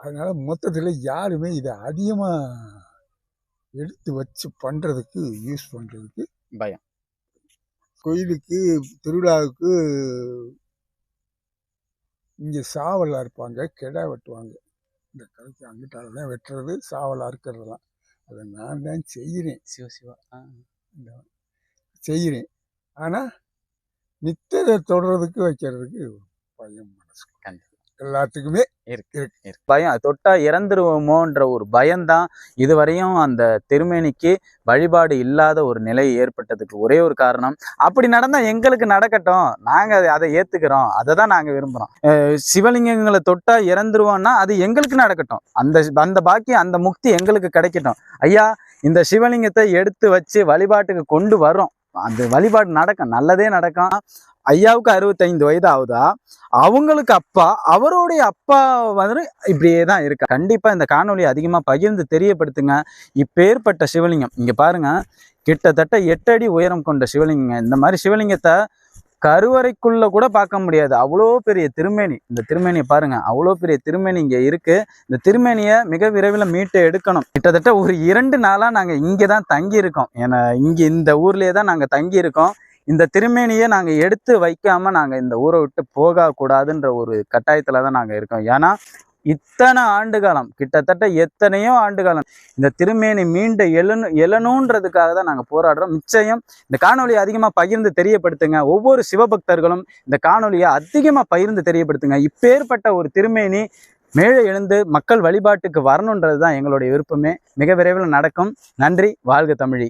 அதனால மொத்தத்தில் யாருமே இதை அதிகமாக எடுத்து வச்சு பண்ணுறதுக்கு யூஸ் பண்ணுறதுக்கு பயம். கோயிலுக்கு திருவிழாவுக்கு இங்கே சாவலாக இருப்பாங்க, கெடா வெட்டுவாங்க. இந்த கதைக்கு அங்கிட்டால தான் வெட்டுறது, சாவலாக இருக்கிறதெல்லாம் அதை நான் தான் செய்கிறேன். சிவா செய்கிறேன். ஆனால் மித்ததை தொடர்றதுக்கு வைக்கிறதுக்கு பயம் மனசு எல்லாத்துக்குமே இருக்கு. பயம், தொட்டா இறந்துருவோமோன்ற ஒரு பயம்தான் இதுவரையும் அந்த திருமேனிக்கு வழிபாடு இல்லாத ஒரு நிலை ஏற்பட்டதுக்கு ஒரே ஒரு காரணம். அப்படி நடந்தா எங்களுக்கு நடக்கட்டும், நாங்க அதை ஏத்துக்கிறோம், அதை தான் நாங்க விரும்புறோம். சிவலிங்கங்களை தொட்டா இறந்துருவோம்னா அது எங்களுக்கு நடக்கட்டும், அந்த பாக்கியம் அந்த முக்தி எங்களுக்கு கிடைக்கட்டும். ஐயா, இந்த சிவலிங்கத்தை எடுத்து வச்சு வழிபாட்டுக்கு கொண்டு வரோம், அந்த வழிபாடு நடக்கும், நல்லதே நடக்கும். ஐயாவுக்கு 65 வயது ஆகுதா, அவங்களுக்கு அப்பா, அவருடைய அப்பா வந்து இப்படியே தான் இருக்கு. கண்டிப்பா இந்த காணொலியை அதிகமா பகிர்ந்து தெரியப்படுத்துங்க. இப்பேற்பட்ட சிவலிங்கம் இங்க பாருங்க, கிட்டத்தட்ட 8 அடி உயரம் கொண்ட சிவலிங்கம். இந்த மாதிரி சிவலிங்கத்தை கருவறைக்குள்ள கூட பார்க்க முடியாது, அவ்வளோ பெரிய திருமேனி. இந்த திருமேனியை பாருங்க, அவ்வளோ பெரிய திருமேனி இங்க இருக்கு. இந்த திருமேனியை மிக விரைவில் மீட்டு எடுக்கணும். கிட்டத்தட்ட ஒரு 2 நாளா நாங்க இங்கே தான் தங்கி இருக்கோம். ஏன்னா இங்க இந்த ஊர்லயே தான் நாங்க தங்கி இருக்கோம். இந்த திருமேனியை நாங்க எடுத்து வைக்காம நாங்க இந்த ஊரை விட்டு போக கூடாதுன்ற ஒரு கட்டாயத்துல தான் நாங்க இருக்கோம். ஏன்னா இத்தனை ஆண்டு காலம், கிட்டத்தட்ட எத்தனையோ ஆண்டு காலம் இந்த திருமேனி மீண்டு எழணுன்றதுக்காக தான் நாங்கள் போராடுறோம். நிச்சயம் இந்த காணொலியை அதிகமாக பகிர்ந்து தெரியப்படுத்துங்க. ஒவ்வொரு சிவபக்தர்களும் இந்த காணொலியை அதிகமாக பகிர்ந்து தெரியப்படுத்துங்க. இப்பேற்பட்ட ஒரு திருமேனி மேலே எழுந்து மக்கள் வழிபாட்டுக்கு வரணுன்றது தான் எங்களுடைய விருப்பமே. மிக விரைவில் நடக்கும். நன்றி. வாழ்க தமிழி.